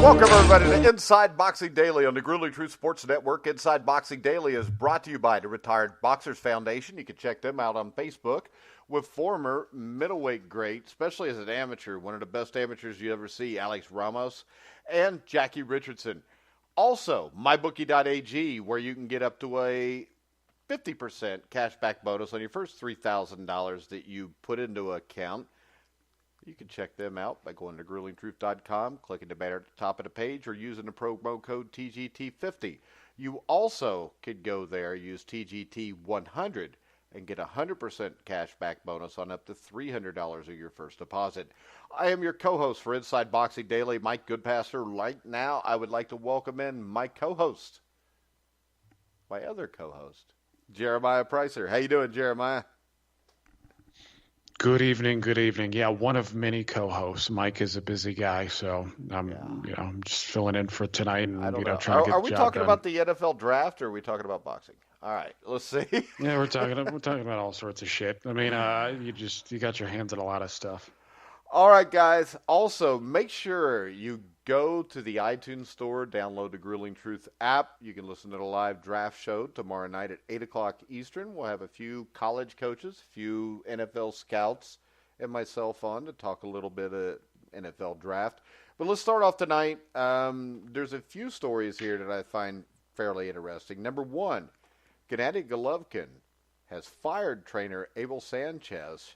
Welcome, everybody, to Inside Boxing Daily on the Grueling Truth Sports Network. Inside Boxing Daily is brought to you by the Retired Boxers Foundation. You can check them out on Facebook with former middleweight great, especially as an amateur, one of the best amateurs you ever see, Alex Ramos, and Jackie Richardson. Also, mybookie.ag, where you can get up to a 50% cashback bonus on your first $3,000 that you put into an account. You can check them out by going to gruelingtruth.com, clicking the banner at the top of the page, or using the promo code TGT50. You also could go there, use TGT100, and get a 100% cashback bonus on up to $300 of your first deposit. I am your co-host for Inside Boxing Daily, Mike Goodpaster. Right now, I would like to welcome in my co-host, my other co-host, Jeremiah Preisser. How you doing, Jeremiah? Good evening. Yeah, one of many co-hosts. Mike is a busy guy, so I'm just filling in for tonight and I don't know. trying to get the job done. Are we talking about the NFL draft, or are we talking about boxing? All right, let's see. Yeah, we're talking about all sorts of shit. I mean, you got your hands on a lot of stuff. All right, guys. Also, make sure you go to the iTunes store, download the Grueling Truth app. You can listen to the live draft show tomorrow night at 8 o'clock Eastern. We'll have a few college coaches, a few NFL scouts, and myself on to talk a little bit of NFL draft. But let's start off tonight. There's a few stories here that I find fairly interesting. Number one, Gennady Golovkin has fired trainer Abel Sanchez.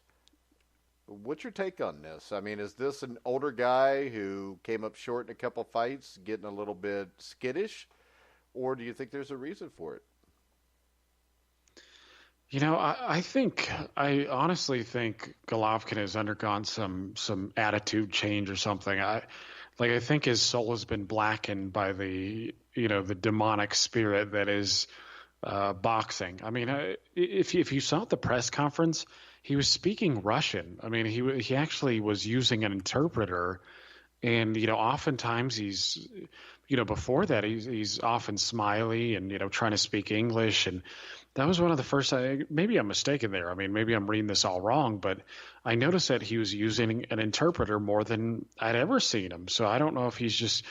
What's your take on this? I mean, is this an older guy who came up short in a couple fights, getting a little bit skittish, or do you think there's a reason for it? You know, I honestly think Golovkin has undergone some attitude change or something. I think his soul has been blackened by the demonic spirit that is boxing. I mean, if you saw the press conference, he was speaking Russian. I mean, he actually was using an interpreter, and oftentimes he's before that he's often smiley and trying to speak English, and that was one of the first. Maybe I'm mistaken there. I mean, maybe I'm reading this all wrong, but I noticed that he was using an interpreter more than I'd ever seen him. So I don't know if he's just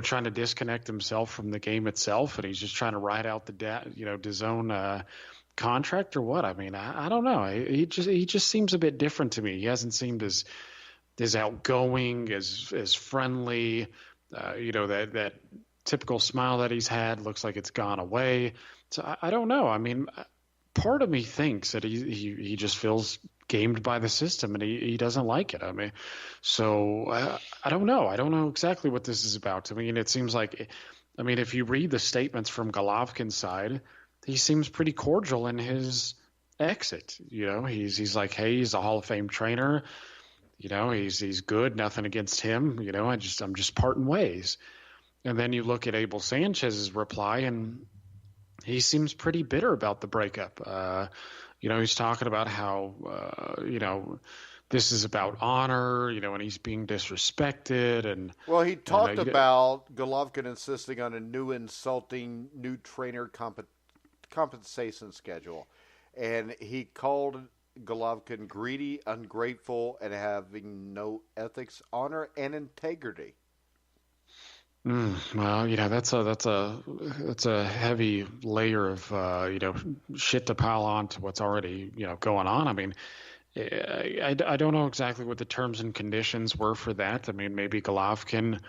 trying to disconnect himself from the game itself, and he's just trying to ride out the DAZN contract or what. I mean, I don't know. He just seems a bit different to me. He hasn't seemed as outgoing, as friendly. That typical smile that he's had looks like it's gone away. So I don't know. I mean, part of me thinks that he just feels gamed by the system, and he doesn't like it. I mean, so I don't know. I don't know exactly what this is about. I mean, it seems like, if you read the statements from Golovkin's side, he seems pretty cordial in his exit. He's like, hey, he's a Hall of Fame trainer. He's good. Nothing against him. I'm just parting ways. And then you look at Abel Sanchez's reply, and he seems pretty bitter about the breakup. He's talking about how this is about honor, and he's being disrespected. And well, he talked about Golovkin insisting on a new insulting new trainer compensation schedule, and he called Golovkin greedy, ungrateful, and having no ethics, honor, and integrity. Well, that's a heavy layer of shit to pile on to what's already going on. I mean, I don't know exactly what the terms and conditions were for that. I mean, maybe Golovkin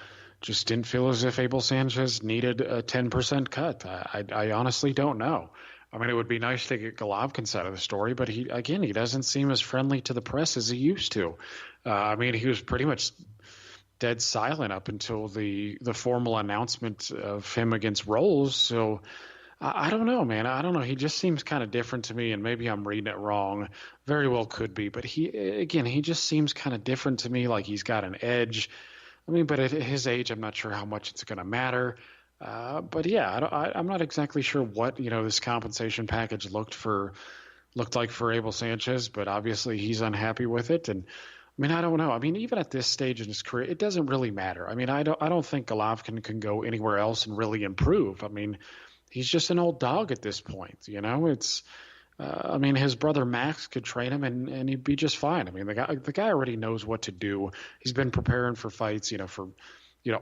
just didn't feel as if Abel Sanchez needed a 10% cut. I honestly don't know. I mean, it would be nice to get Golovkin's side of the story, but he doesn't seem as friendly to the press as he used to. He was pretty much dead silent up until the formal announcement of him against Rolls. So I don't know, man. I don't know. He just seems kind of different to me, and maybe I'm reading it wrong. Very well could be. But he just seems kind of different to me, like he's got an edge. I mean, but at his age, I'm not sure how much it's going to matter. But yeah, I'm not exactly sure what this compensation package looked like for Abel Sanchez, but obviously he's unhappy with it. And I mean, I don't know. I mean, even at this stage in his career, it doesn't really matter. I mean, I don't think Golovkin can go anywhere else and really improve. I mean, he's just an old dog at this point. It's. His brother Max could train him, and he'd be just fine. I mean, the guy already knows what to do. He's been preparing for fights, for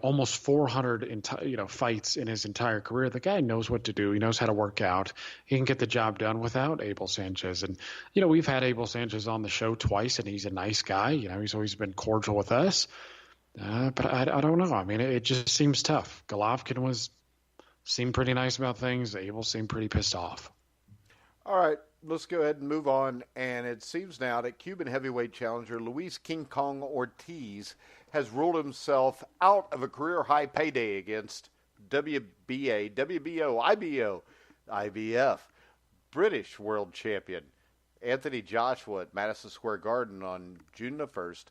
almost 400 fights in his entire career. The guy knows what to do. He knows how to work out. He can get the job done without Abel Sanchez. And we've had Abel Sanchez on the show twice, and he's a nice guy. He's always been cordial with us. But I don't know. I mean, it just seems tough. Golovkin seemed pretty nice about things. Abel seemed pretty pissed off. All right, let's go ahead and move on. And it seems now that Cuban heavyweight challenger Luis King Kong Ortiz has ruled himself out of a career-high payday against WBA, WBO, IBO, IBF, British world champion Anthony Joshua at Madison Square Garden on June the 1st.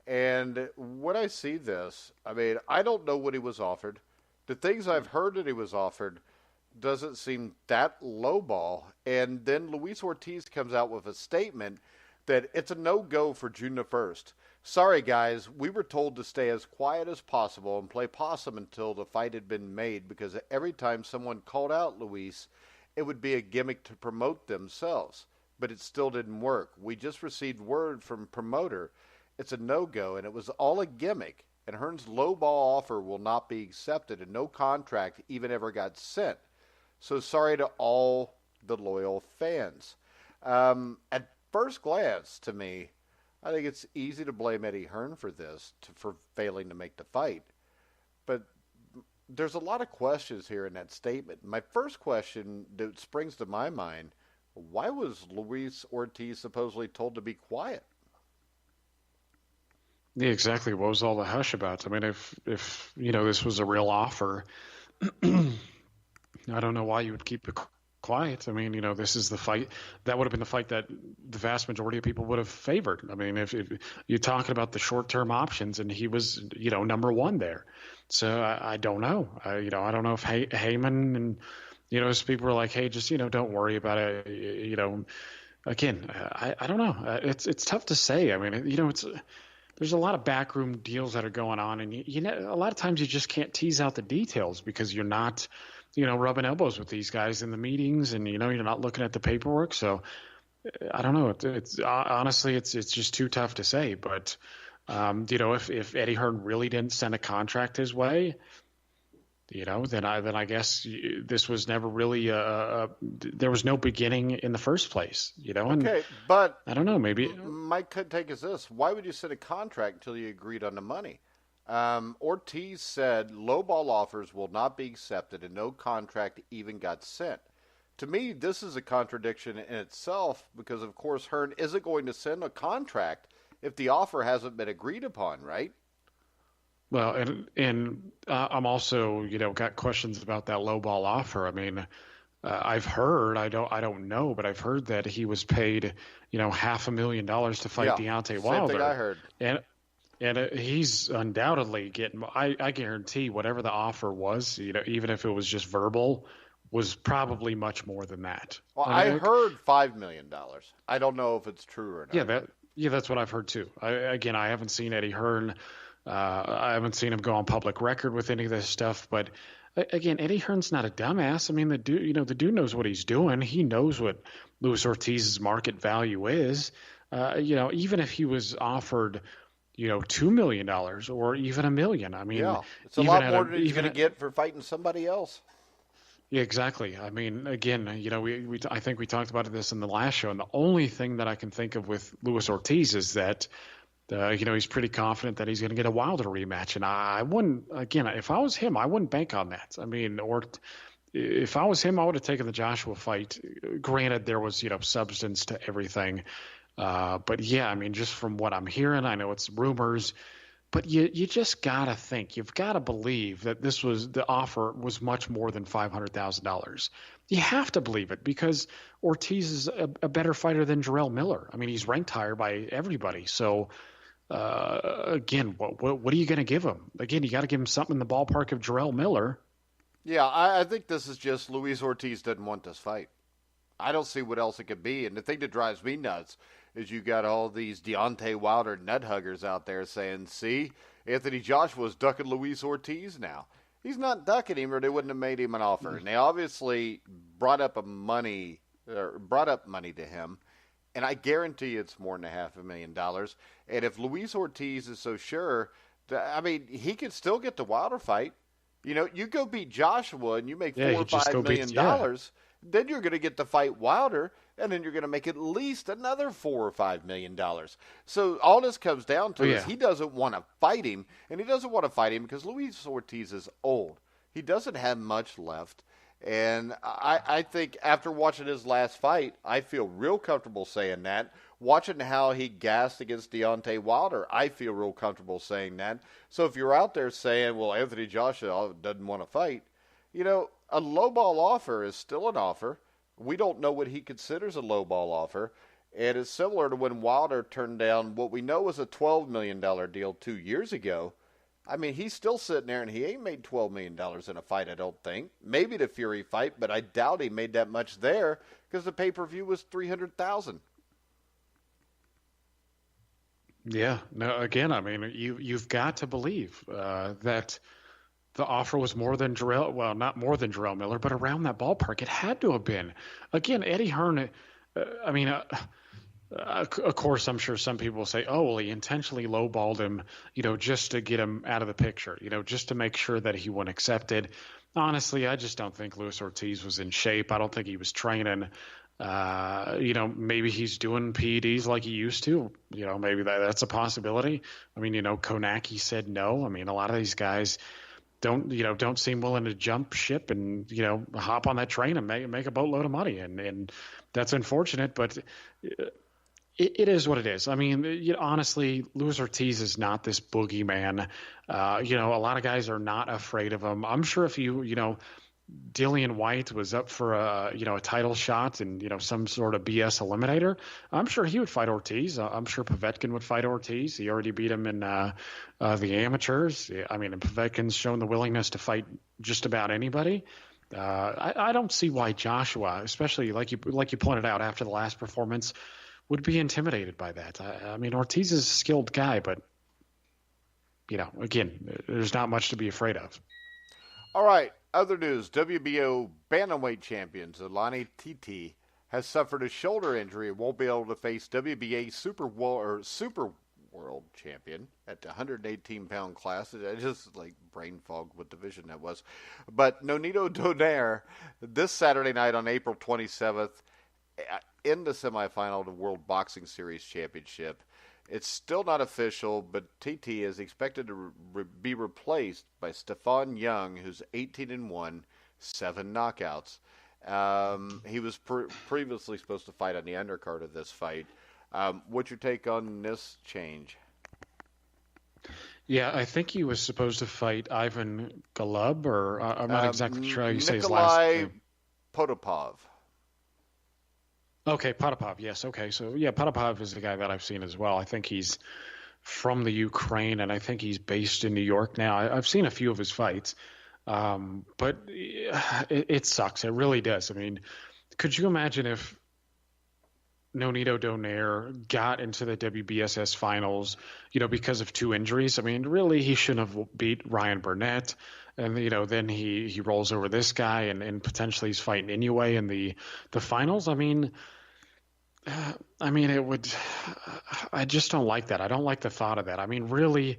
And when I see this, I mean, I don't know what he was offered. The things I've heard that he was offered doesn't seem that lowball. And then Luis Ortiz comes out with a statement that it's a no-go for June the 1st. Sorry, guys, we were told to stay as quiet as possible and play possum until the fight had been made, because every time someone called out Luis, it would be a gimmick to promote themselves. But it still didn't work. We just received word from promoter. It's a no-go, and it was all a gimmick. And Hearn's low-ball offer will not be accepted, and no contract even ever got sent. So sorry to all the loyal fans. At first glance, to me, I think it's easy to blame Eddie Hearn for this, for failing to make the fight. But there's a lot of questions here in that statement. My first question that springs to my mind, why was Luis Ortiz supposedly told to be quiet? Yeah, exactly. What was all the hush about? I mean, if this was a real offer, I don't know why you would keep it quiet. I mean, this is the fight. That would have been the fight that the vast majority of people would have favored. I mean, if you're talking about the short-term options, and he was, number one there. So I don't know. I don't know if Heyman and, his people were like, hey, just, don't worry about it. Again, I don't know. It's tough to say. I mean, there's a lot of backroom deals that are going on, and a lot of times you just can't tease out the details because you're not, rubbing elbows with these guys in the meetings, and you're not looking at the paperwork. So I don't know. It's honestly, it's just too tough to say. But if Eddie Hearn really didn't send a contract his way, then I guess this was never really there was no beginning in the first place. Okay, but I don't know. Maybe my take is this: why would you send a contract until you agreed on the money? Ortiz said lowball offers will not be accepted, and no contract even got sent. To me, this is a contradiction in itself, because of course Hearn isn't going to send a contract if the offer hasn't been agreed upon, right? Well, and I'm also, got questions about that lowball offer. I mean, I've heard, I don't know, but I've heard that he was paid, $500,000 to fight Deontay Wilder. Same thing I heard. And he's undoubtedly getting. I guarantee whatever the offer was, even if it was just verbal, was probably much more than that. Well, I heard $5 million. I don't know if it's true or not. Yeah, that's what I've heard too. I haven't seen Eddie Hearn. I haven't seen him go on public record with any of this stuff, but again, Eddie Hearn's not a dumbass. I mean, the dude knows what he's doing. He knows what Luis Ortiz's market value is. Even if he was offered, $2 million or even $1 million. I mean, it's a lot more than he's going to get for fighting somebody else. Yeah, exactly. I mean, again, I think we talked about this in the last show, and the only thing that I can think of with Luis Ortiz is that he's pretty confident that he's going to get a Wilder rematch. And I wouldn't, again, if I was him, I wouldn't bank on that. I mean, or if I was him, I would have taken the Joshua fight. Granted, there was, substance to everything. But yeah, I mean, just from what I'm hearing, I know it's rumors, but you just got to think, you've got to believe that the offer was much more than $500,000. You have to believe it, because Ortiz is a better fighter than Jarrell Miller. I mean, he's ranked higher by everybody. So, again, what are you going to give him? Again, you got to give him something in the ballpark of Jarrell Miller. Yeah, I think this is just Luis Ortiz didn't want this fight. I don't see what else it could be. And the thing that drives me nuts is you got all these Deontay Wilder nut huggers out there saying, see, Anthony Joshua's ducking Luis Ortiz now. He's not ducking him, or they wouldn't have made him an offer. And they obviously brought up money to him. And I guarantee it's more than $500,000. And if Luis Ortiz is so sure I mean, he could still get the Wilder fight. You know, you go beat Joshua and you make $4 or $5 million, then you're going to get to fight Wilder, and then you're going to make at least another $4 or $5 million. So all this comes down to is he doesn't want to fight him, and he doesn't want to fight him because Luis Ortiz is old. He doesn't have much left, and I think after watching his last fight, I feel real comfortable saying that. Watching how he gassed against Deontay Wilder, I feel real comfortable saying that. So if you're out there saying, well, Anthony Joshua doesn't want to fight, you know, a lowball offer is still an offer. We don't know what he considers a lowball offer. And it's similar to when Wilder turned down what we know was a $12 million deal 2 years ago. I mean, he's still sitting there, and he ain't made $12 million in a fight, I don't think. Maybe the Fury fight, but I doubt he made that much there because the pay-per-view was $300,000. Yeah. No. Again, I mean, you've got to believe that the offer was more than Jarrell. Well, not more than Jarrell Miller, but around that ballpark. It had to have been. Again, Eddie Hearn. I mean, of course, I'm sure some people will say, "Oh, well, he intentionally lowballed him, you know, just to get him out of the picture, you know, just to make sure that he wouldn't accept it." Honestly, I just don't think Luis Ortiz was in shape. I don't think he was training. You know, maybe he's doing PEDs like he used to. You know, maybe that's a possibility. I mean, you know, Konaki said no. I mean, a lot of these guys don't seem willing to jump ship and, you know, hop on that train and make a boatload of money. And that's unfortunate, but it is what it is. I mean, you know, honestly, Luis Ortiz is not this boogeyman. You know, a lot of guys are not afraid of him. I'm sure if you know, Dillian White was up for a title shot and, you know, some sort of BS eliminator, I'm sure he would fight Ortiz. I'm sure Povetkin would fight Ortiz. He already beat him in the amateurs. I mean, Povetkin's shown the willingness to fight just about anybody. I don't see why Joshua, especially like you pointed out after the last performance, would be intimidated by that. I mean, Ortiz is a skilled guy, but, you know, again, there's not much to be afraid of. All right. Other news, WBO bantamweight champion Zolani Titi has suffered a shoulder injury and won't be able to face WBA Super World champion at the 118-pound class. I just like brain fog what division that was. But Nonito Donaire this Saturday night on April 27th in the semifinal of the World Boxing Series Championship. It's still not official, but TT is expected to be replaced by Stefan Young, who's 18-1, 7 knockouts. He was previously supposed to fight on the undercard of this fight. What's your take on this change? Yeah, I think he was supposed to fight Ivan Galub, or I'm not exactly sure how you say his last name. Nikolai Potapov. Okay, Potapov, yes. Okay, so yeah, Potapov is the guy that I've seen as well. I think he's from the Ukraine, and I think he's based in New York now. I've seen a few of his fights, but it sucks. It really does. I mean, could you imagine if Nonito Donaire got into the WBSS finals, you know, because of 2 injuries? I mean, really, he shouldn't have beat Ryan Burnett. And, you know, then he rolls over this guy and potentially he's fighting Inoue in the finals. I mean, it would – I just don't like that. I don't like the thought of that. I mean, really,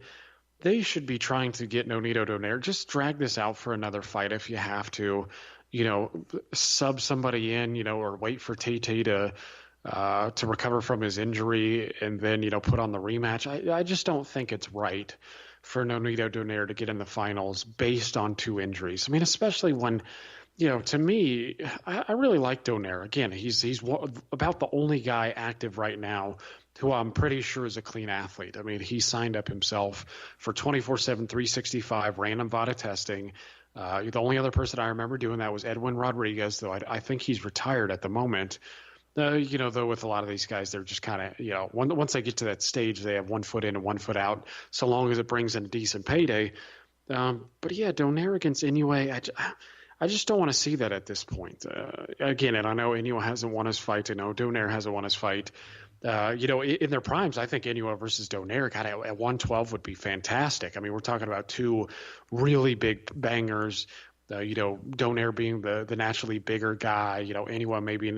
they should be trying to get Nonito Donaire. Just drag this out for another fight if you have to, you know, sub somebody in, you know, or wait for TT to recover from his injury and then, you know, put on the rematch. I just don't think it's right for Nonito Donaire to get in the finals based on 2 injuries. I mean, especially when, you know, to me, I really like Donaire. Again, he's about the only guy active right now who I'm pretty sure is a clean athlete. I mean, he signed up himself for 24/7, 365 random VADA testing. The only other person I remember doing that was Edwin Rodriguez, though I think he's retired at the moment. You know, though, with a lot of these guys, they're just kind of, you know, once they get to that stage, they have 1 foot in and 1 foot out, so long as it brings in a decent payday. But yeah, Donaire against Inoue, I just don't want to see that at this point. Again, and I know Inoue hasn't won his fight. I know Donaire hasn't won his fight. You know, in their primes, I think Inoue versus Donaire at 112 would be fantastic. I mean, we're talking about 2 really big bangers. You know, Donaire being the naturally bigger guy. You know, Inoue maybe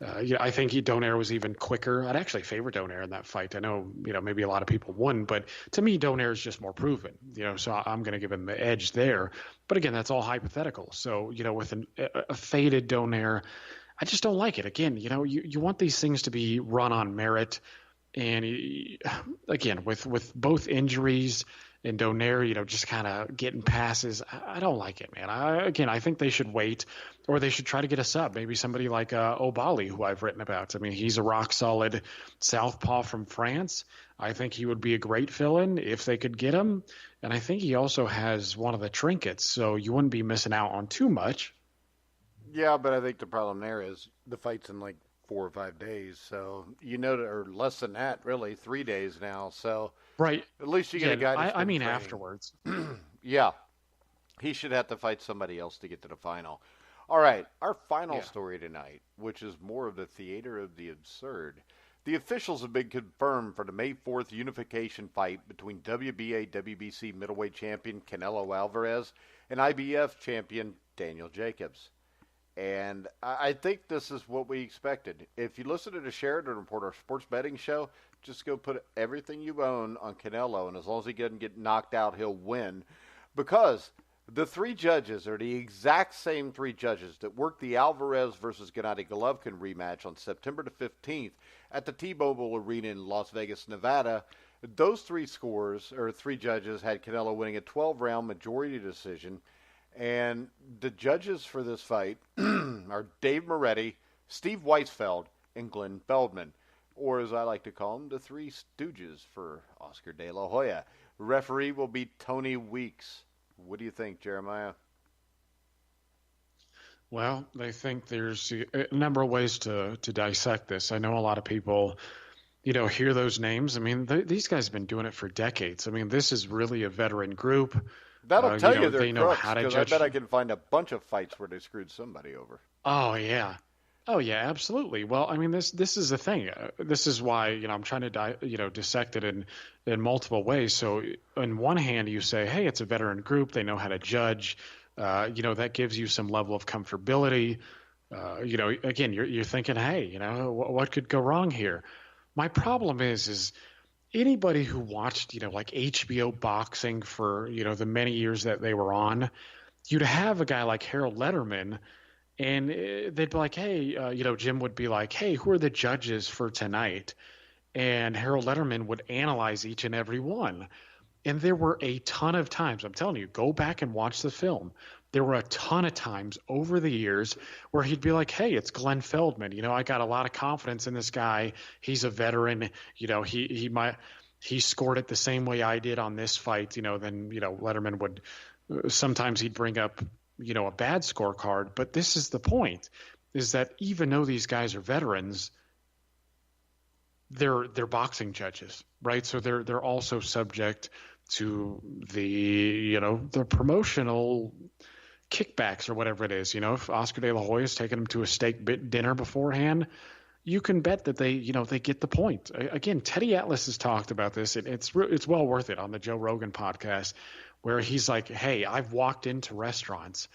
I think Donaire was even quicker. I'd actually favor Donaire in that fight. I know, maybe a lot of people wouldn't, but to me, Donaire is just more proven, so I'm going to give him the edge there. But again, that's all hypothetical. So, with a faded Donaire, I just don't like it. Again, you want these things to be run on merit. And again, with both injuries and Donaire, just kind of getting passes, I don't like it, man. I think they should wait, or they should try to get a sub. Maybe somebody like Obali, who I've written about. I mean, he's a rock solid southpaw from France. I think he would be a great fill-in if they could get him. And I think he also has one of the trinkets, so you wouldn't be missing out on too much. Yeah, but I think the problem there is the fight's in like 4 or 5 days, so or less than that, really, 3 days now. So right, at least you get a guy. I mean, afterwards. Yeah, he should have to fight somebody else to get to the final. All right, our final story tonight, which is more of the theater of the absurd. The officials have been confirmed for the May 4th unification fight between WBA WBC middleweight champion Canelo Alvarez and IBF champion Daniel Jacobs. And I think this is what we expected. If you listen to the Sheridan Report, our sports betting show, just go put everything you own on Canelo, and as long as he doesn't get knocked out, he'll win. Because the 3 judges are the exact same 3 judges that worked the Alvarez versus Gennady Golovkin rematch on September the 15th at the T-Mobile Arena in Las Vegas, Nevada. Those 3 judges had Canelo winning a 12-round majority decision. And the judges for this fight are Dave Moretti, Steve Weisfeld, and Glenn Feldman, or as I like to call them, the 3 stooges for Oscar De La Hoya. Referee will be Tony Weeks. What do you think, Jeremiah? Well, I think there's a number of ways to dissect this. I know a lot of people, hear those names. I mean, these guys have been doing it for decades. I mean, this is really a veteran group. That'll tell you they're they know crooks, how to because judge. I bet I can find a bunch of fights where they screwed somebody over. Oh yeah, absolutely. Well, I mean, this is the thing. This is why I'm trying to dissect it in multiple ways. So, on one hand, you say, hey, it's a veteran group. They know how to judge. That gives you some level of comfortability. Again, you're thinking, hey, what could go wrong here? My problem is anybody who watched, like HBO boxing for, the many years that they were on, you'd have a guy like Harold Letterman, and they'd be like, hey, Jim would be like, hey, who are the judges for tonight? And Harold Letterman would analyze each and every one. And there were a ton of times, I'm telling you, go back and watch the film. There were a ton of times over the years where he'd be like, hey, it's Glenn Feldman. I got a lot of confidence in this guy. He's a veteran. He scored it the same way I did on this fight. Then, Letterman would sometimes he'd bring up, a bad scorecard. But this is the point, is that even though these guys are veterans, they're boxing judges, right? So they're also subject to the promotional kickbacks or whatever it is. If Oscar De La Hoya is taking them to a steak dinner beforehand, you can bet that they get the point. Again, Teddy Atlas has talked about this. It's well worth it on the Joe Rogan podcast, where he's like, hey, I've walked into restaurants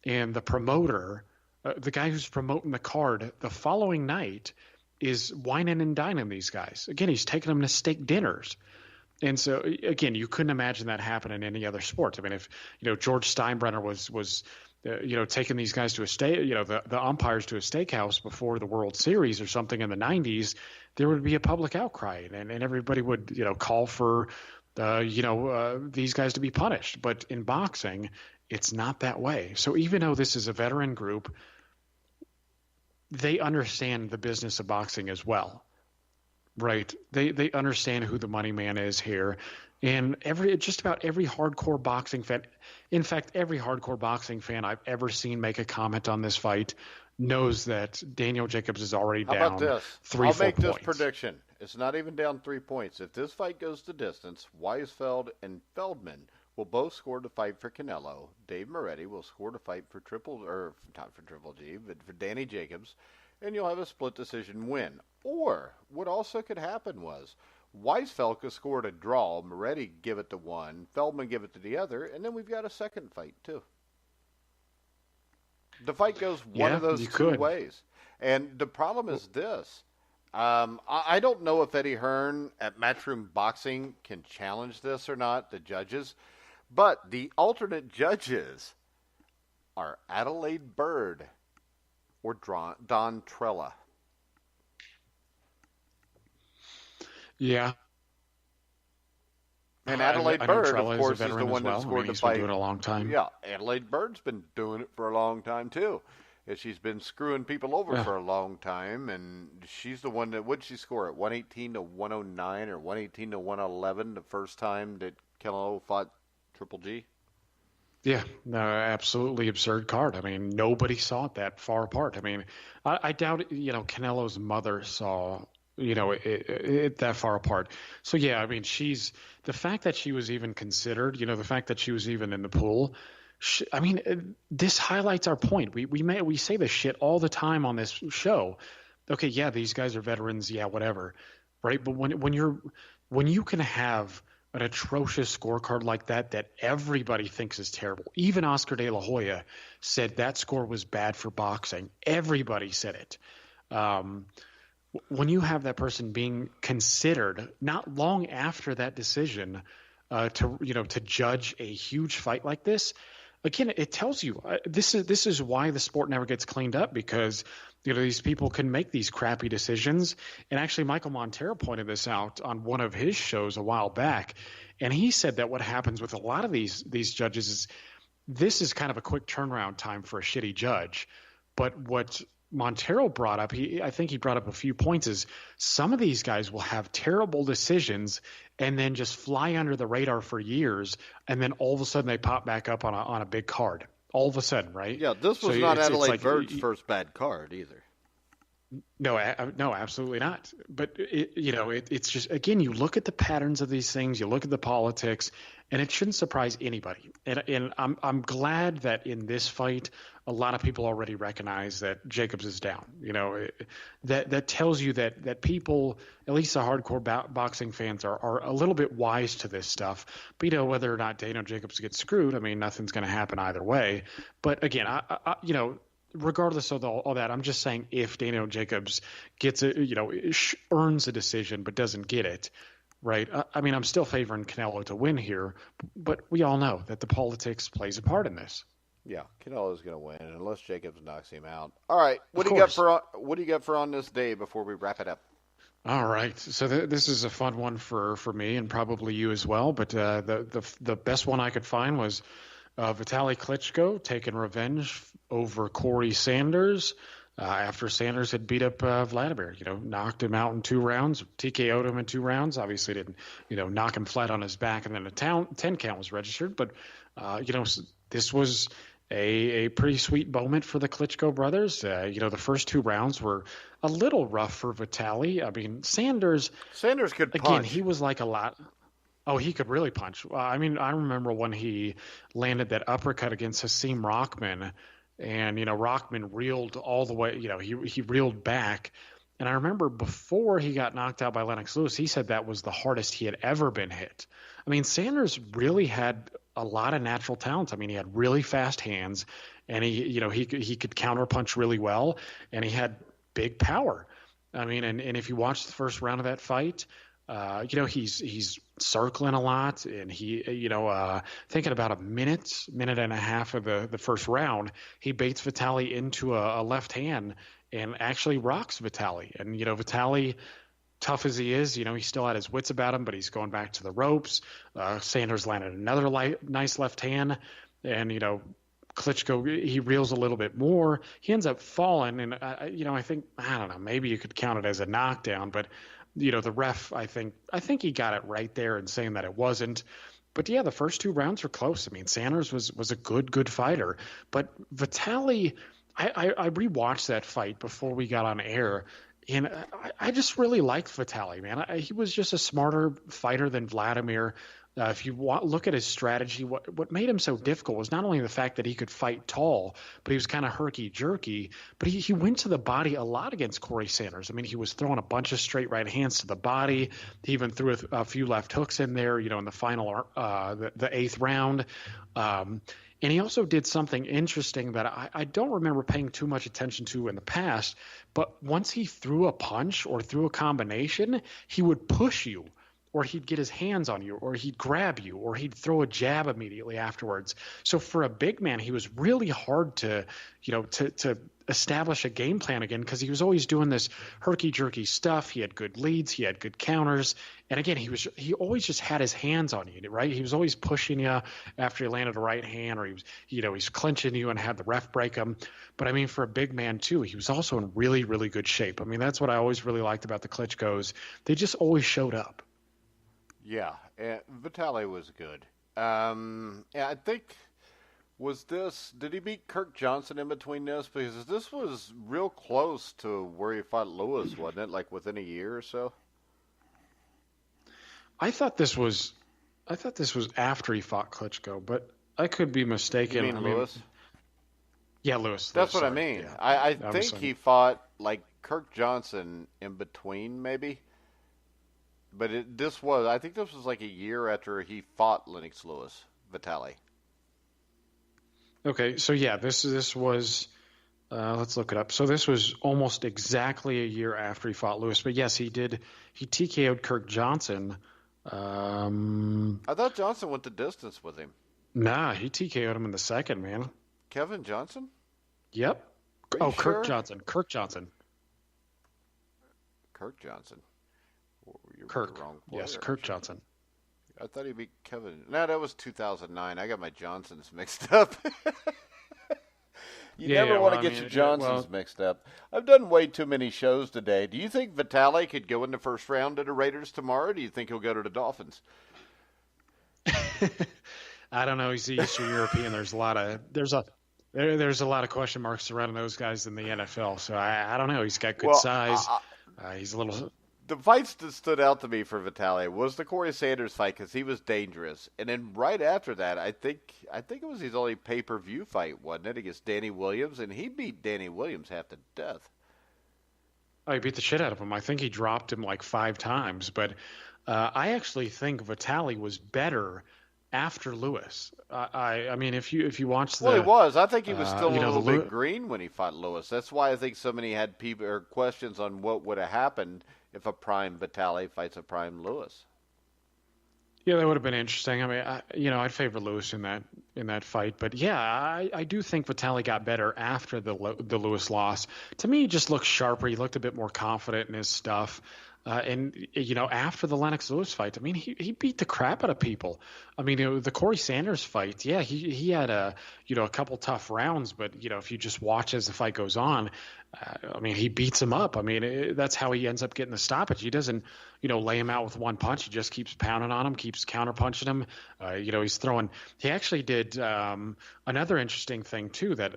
and the promoter, the guy who's promoting the card the following night, is wining and dining these guys. Again, he's taking them to steak dinners. And so, again, you couldn't imagine that happen in any other sport. I mean, if, George Steinbrenner was taking these guys to a the umpires to a steakhouse before the World Series or something in the 90s, there would be a public outcry, and everybody would, call for, these guys to be punished. But in boxing, it's not that way. So even though this is a veteran group, they understand the business of boxing as well. Right. They understand who the money man is here. And just about every hardcore boxing fan, in fact, every hardcore boxing fan I've ever seen make a comment on this fight knows that Daniel Jacobs is already down. How about this? 3 I'll full make points. this prediction. It's not even down 3 points. If this fight goes to distance, Weisfeld and Feldman will both score to fight for Canelo. Dave Moretti will score to fight for not for Triple G, but for Danny Jacobs. And you'll have a split decision win. Or what also could happen was Weisfeld could score to draw, Moretti give it to one, Feldman give it to the other, and then we've got a second fight too. The fight goes one of those two ways. And the problem is this. I don't know if Eddie Hearn at Matchroom Boxing can challenge this or not, the judges, but the alternate judges are Adelaide Bird or Don Trella. Yeah. And Adelaide Bird, of course, is the one that scored the fight. He's been doing it a long time. Yeah, Adelaide Bird's been doing it for a long time, too. She's been screwing people over for a long time, and she's the one that, what'd she score at 118 to 109 or 118 to 111 the first time that Canelo fought Triple G? Yeah, no, absolutely absurd card. I mean, nobody saw it that far apart. I mean, I doubt, Canelo's mother saw, it that far apart. So, yeah, I mean, the fact that she was even considered, the fact that she was even in the pool, this highlights our point. We say this shit all the time on this show. Okay, yeah, these guys are veterans, yeah, whatever, right? But when you can have an atrocious scorecard like that everybody thinks is terrible. Even Oscar De La Hoya said that score was bad for boxing. Everybody said it. When you have that person being considered not long after that decision to judge a huge fight like this, again, it tells you this is why the sport never gets cleaned up, because these people can make these crappy decisions. And actually, Michael Montero pointed this out on one of his shows a while back, and he said that what happens with a lot of these judges is this is kind of a quick turnaround time for a shitty judge. But what Montero brought up, I think he brought up a few points, is some of these guys will have terrible decisions and then just fly under the radar for years, and then all of a sudden they pop back up on a big card. All of a sudden, right? Yeah, this was not Adelaide Bird's first bad card either. No, absolutely not. But it's just, again, you look at the patterns of these things, you look at the politics, and it shouldn't surprise anybody. And I'm glad that in this fight, a lot of people already recognize that Jacobs is down. That tells you that people, at least the hardcore boxing fans, are a little bit wise to this stuff. But whether or not Daniel Jacobs gets screwed, I mean, nothing's going to happen either way. But again, I regardless of all that, I'm just saying if Daniel Jacobs gets earns a decision but doesn't get it, right? I mean, I'm still favoring Canelo to win here, but we all know that the politics plays a part in this. Yeah, Canelo's going to win unless Jacobs knocks him out. All right, what do you got for on this day before we wrap it up? All right, so this is a fun one for me and probably you as well. But the best one I could find was Vitaly Klitschko taking revenge over Corey Sanders after Sanders had beat up Vladimir. Knocked him out in 2 rounds, TKO'd him in 2 rounds. Obviously didn't knock him flat on his back, and then a 10 count was registered. But this was a pretty sweet moment for the Klitschko brothers. The first 2 rounds were a little rough for Vitaly. I mean, Sanders could punch. Again, he was like a lot. Oh, he could really punch. I mean, I remember when he landed that uppercut against Hasim Rahman, and Rahman reeled all the way. He reeled back, and I remember before he got knocked out by Lennox Lewis, he said that was the hardest he had ever been hit. I mean, Sanders really had a lot of natural talent. I mean, he had really fast hands, and he could counterpunch really well, and he had big power. I mean, and if you watch the first round of that fight, he's circling a lot, and thinking about a minute and a half of the first round, he baits Vitaly into a left hand and actually rocks Vitaly. And, Vitaly, tough as he is, he still had his wits about him, but he's going back to the ropes. Sanders landed another nice left hand, and, Klitschko, he reels a little bit more. He ends up falling, and, I think, I don't know, maybe you could count it as a knockdown, but the ref, I think he got it right there in saying that it wasn't. But yeah, the first 2 rounds were close. I mean, Sanders was a good fighter, but Vitaly, I rewatched that fight before we got on air, and I just really liked Vitaly, man. He was just a smarter fighter than Vladimir. If you look at his strategy, what made him so difficult was not only the fact that he could fight tall, but he was kind of herky-jerky. But he went to the body a lot against Corey Sanders. I mean, he was throwing a bunch of straight right hands to the body. He even threw a few left hooks in there, in the final, the eighth round. And he also did something interesting that I don't remember paying too much attention to in the past. But once he threw a punch or threw a combination, he would push you, or he'd get his hands on you, or he'd grab you, or he'd throw a jab immediately afterwards. So for a big man, he was really hard to establish a game plan again, because he was always doing this herky-jerky stuff. He had good leads, he had good counters, and again, he always just had his hands on you, right? He was always pushing you after he landed a right hand, or he's clinching you and had the ref break him. But I mean, for a big man too, he was also in really, really good shape. I mean, that's what I always really liked about the Klitschkos. They just always showed up. Yeah, Vitaly was good. I think, did he beat Kirk Johnson in between this? Because this was real close to where he fought Lewis, wasn't it? Like within a year or so? I thought this was after he fought Klitschko, but I could be mistaken. You mean Lewis? Yeah, Lewis. That's what sorry. I mean. Yeah. I think he fought like Kirk Johnson in between, maybe. But I think this was like a year after he fought Lennox Lewis, Vitaly. Okay, so yeah, this was, let's look it up. So this was almost exactly a year after he fought Lewis. But yes, he TKO'd Kirk Johnson. I thought Johnson went the distance with him. Nah, he TKO'd him in the second, man. Kevin Johnson? Yep. Sure? Kirk Johnson. Kirk Johnson. Kirk. Wrong player, Yes, Kirk Johnson. I thought he beat Kevin. No, that was 2009. I got my Johnsons mixed up. You never want to get your Johnsons mixed up. I've done way too many shows today. Do you think Vitaly could go in the first round to the Raiders tomorrow, or do you think he'll go to the Dolphins? I don't know. He's Eastern European. There's a lot of question marks surrounding those guys in the NFL. So I don't know. He's got good size. He's a little. The fights that stood out to me for Vitaly was the Corey Sanders fight, because he was dangerous. And then right after that, I think it was his only pay-per-view fight, wasn't it, against Danny Williams? And he beat Danny Williams half to death. Oh, he beat the shit out of him. I think he dropped him like 5 times. But I actually think Vitaly was better after Lewis. I mean, if you watch the... Well, he was. I think he was still a little bit green when he fought Lewis. That's why I think so many had questions on what would have happened if a prime Vitaly fights a prime Lewis. Yeah, that would have been interesting. I mean, I'd favor Lewis in that fight, but yeah, I do think Vitaly got better after the Lewis loss. To me, he just looked sharper. He looked a bit more confident in his stuff. And after the Lennox Lewis fight, I mean, he beat the crap out of people. I mean, the Corey Sanders fight, yeah, he had a couple tough rounds, but if you just watch as the fight goes on, I mean, he beats him up. I mean, that's how he ends up getting the stoppage. He doesn't, lay him out with one punch. He just keeps pounding on him, keeps counterpunching him. He's throwing. He actually did another interesting thing too that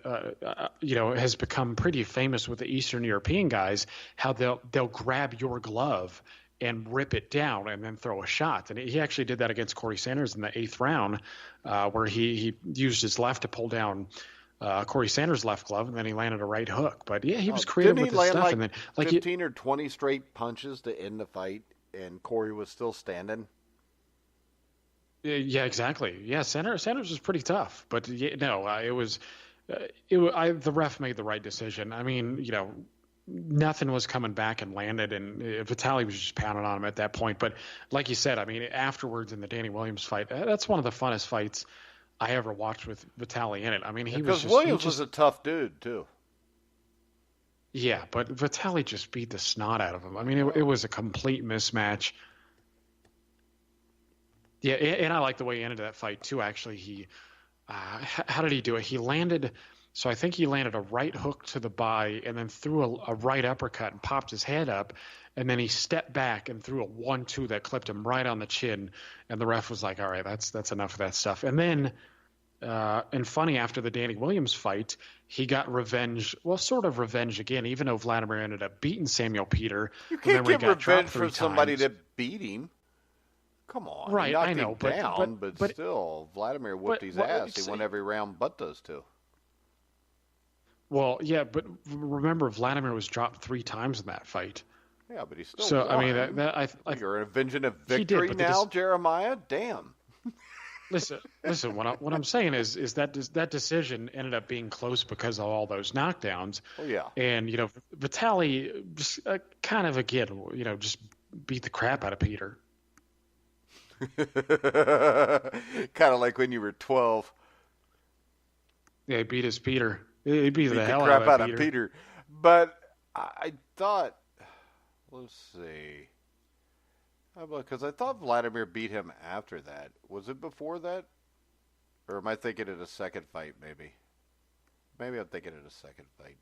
has become pretty famous with the Eastern European guys. How they'll grab your glove and rip it down and then throw a shot. And he actually did that against Corey Sanders in the 8th round, where he used his left to pull down Corey Sanders' left glove, and then he landed a right hook. But yeah, he was creative with his stuff. Like and then 15 or 20 straight punches to end the fight, and Corey was still standing. Yeah, exactly. Yeah, Sanders was pretty tough, but it was the ref made the right decision. I mean, nothing was coming back and landed, and Vitaly was just pounding on him at that point. But like you said, I mean, afterwards in the Danny Williams fight, that's one of the funnest fights I ever watched with Vitaly in it. I mean, Williams was a tough dude too. Yeah, but Vitaly just beat the snot out of him. I mean, it was a complete mismatch. Yeah, and I like the way he ended that fight too. Actually, how did he do it? He landed. So I think he landed a right hook to the body and then threw a right uppercut and popped his head up. And then he stepped back and threw a 1-2 that clipped him right on the chin. And the ref was like, all right, that's enough of that stuff. And then, and funny, after the Danny Williams fight, he got revenge. Well, sort of revenge again, even though Vladimir ended up beating Samuel Peter. You can't get revenge for somebody that beat him. Come on. He Right, knocked I him know, down, but still, Vladimir whooped his ass. He won every round but those two. Well, yeah, but remember, Vladimir was dropped 3 times in that fight. Yeah, but he still So, won. I mean, You're avenging a he did, victory but now, Jeremiah? Damn. listen. What I'm saying is that that decision ended up being close because of all those knockdowns. Oh, yeah. And Vitali just kind of again, just beat the crap out of Peter. Kind of like when you were 12. Yeah, he beat his Peter. He beat the hell crap out of Peter. But I thought, let's see. Because I thought Vladimir beat him after that. Was it before that? Or am I thinking of a second fight, maybe? Maybe I'm thinking of a second fight.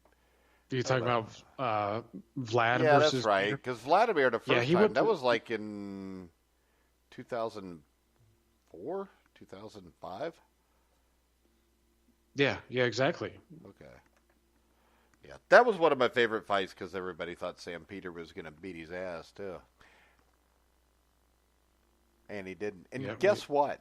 Are you talking about Vlad yeah, versus that's right. Because Vladimir, the first time, that was like in 2004, 2005? Yeah, exactly. Okay. Yeah, that was one of my favorite fights because everybody thought Sam Peter was going to beat his ass, too. And he didn't. And guess what?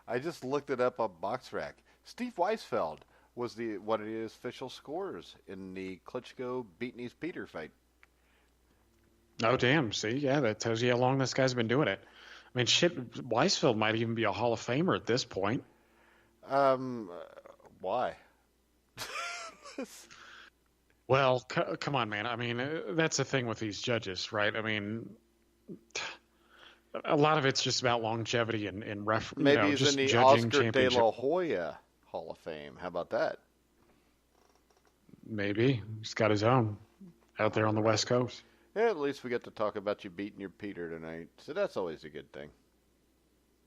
I just looked it up on BoxRec. Steve Weisfeld was one of his official scorers in the Klitschko beating Peter fight. Oh, damn. See, yeah, that tells you how long this guy's been doing it. I mean, shit, Weisfeld might even be a Hall of Famer at this point. Why? Well, come on, man. I mean, that's the thing with these judges, right? I mean, a lot of it's just about longevity and Maybe he's just in the judging Oscar de la Hoya Hall of Fame. How about that? Maybe. He's got his own out there on the West Coast. Yeah, at least we get to talk about you beating your Peter tonight. So that's always a good thing.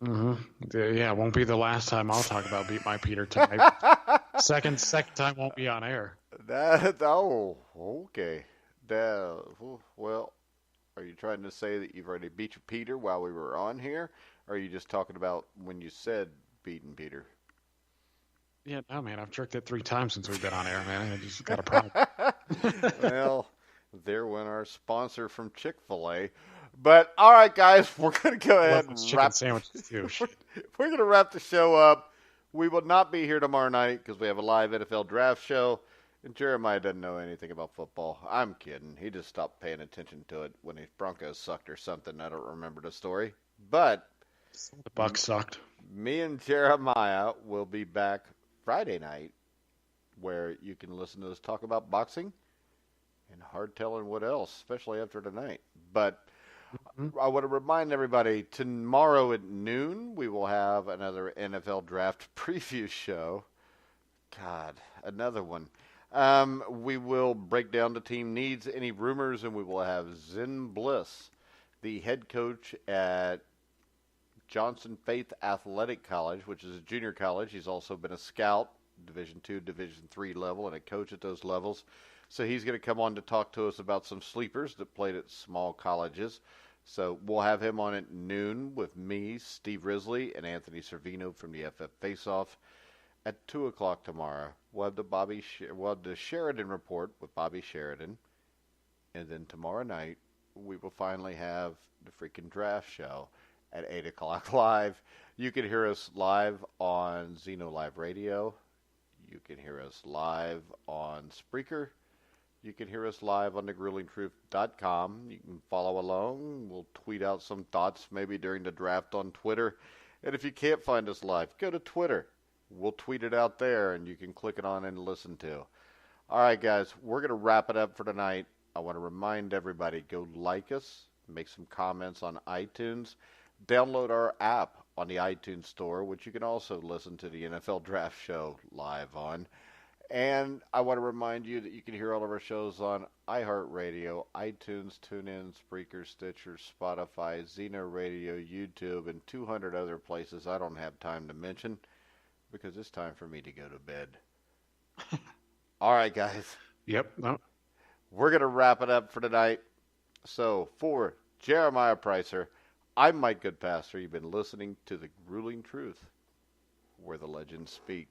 Mm-hmm. Yeah, it won't be the last time I'll talk about beat my Peter tonight. Second time won't be on air. Okay. Well, are you trying to say that you've already beat your Peter while we were on here? Or are you just talking about when you said beating Peter? Yeah, no, man. I've jerked it 3 times since we've been on air, man. I just got a problem. Well, there went our sponsor from Chick-fil-A. But, all right, guys, we're going to go ahead and wrap sandwiches too. We're going to wrap the show up. We will not be here tomorrow night because we have a live NFL draft show. And Jeremiah doesn't know anything about football. I'm kidding. He just stopped paying attention to it when his Broncos sucked or something. I don't remember the story. But the Bucs sucked. Me and Jeremiah will be back Friday night where you can listen to us talk about boxing and hard telling what else, especially after tonight. But I want to remind everybody, tomorrow at noon, we will have another NFL draft preview show. God, another one. We will break down the team needs, any rumors, and we will have Zen Bliss, the head coach at Johnson Faith Athletic College, which is a junior college. He's also been a scout, Division II, Division III level, and a coach at those levels. So he's going to come on to talk to us about some sleepers that played at small colleges. So we'll have him on at noon with me, Steve Risley, and Anthony Servino from the FF Faceoff. At 2 o'clock tomorrow, we'll have the Sheridan Report with Bobby Sheridan. And then tomorrow night, we will finally have the freaking draft show at 8 o'clock live. You can hear us live on Zeno Live Radio. You can hear us live on Spreaker. You can hear us live on thegruelingtruth.com. You can follow along. We'll tweet out some thoughts maybe during the draft on Twitter. And if you can't find us live, go to Twitter. We'll tweet it out there, and you can click it on and listen to. All right, guys, we're going to wrap it up for tonight. I want to remind everybody, go like us, make some comments on iTunes, download our app on the iTunes Store, which you can also listen to the NFL Draft Show live on. And I want to remind you that you can hear all of our shows on iHeartRadio, iTunes, TuneIn, Spreaker, Stitcher, Spotify, Zeno Radio, YouTube, and 200 other places I don't have time to mention because it's time for me to go to bed. All right, guys. Yep. No. We're going to wrap it up for tonight. So for Jeremiah Preisser, I'm Mike Goodpaster. You've been listening to The Grueling Truth, where the legends speak.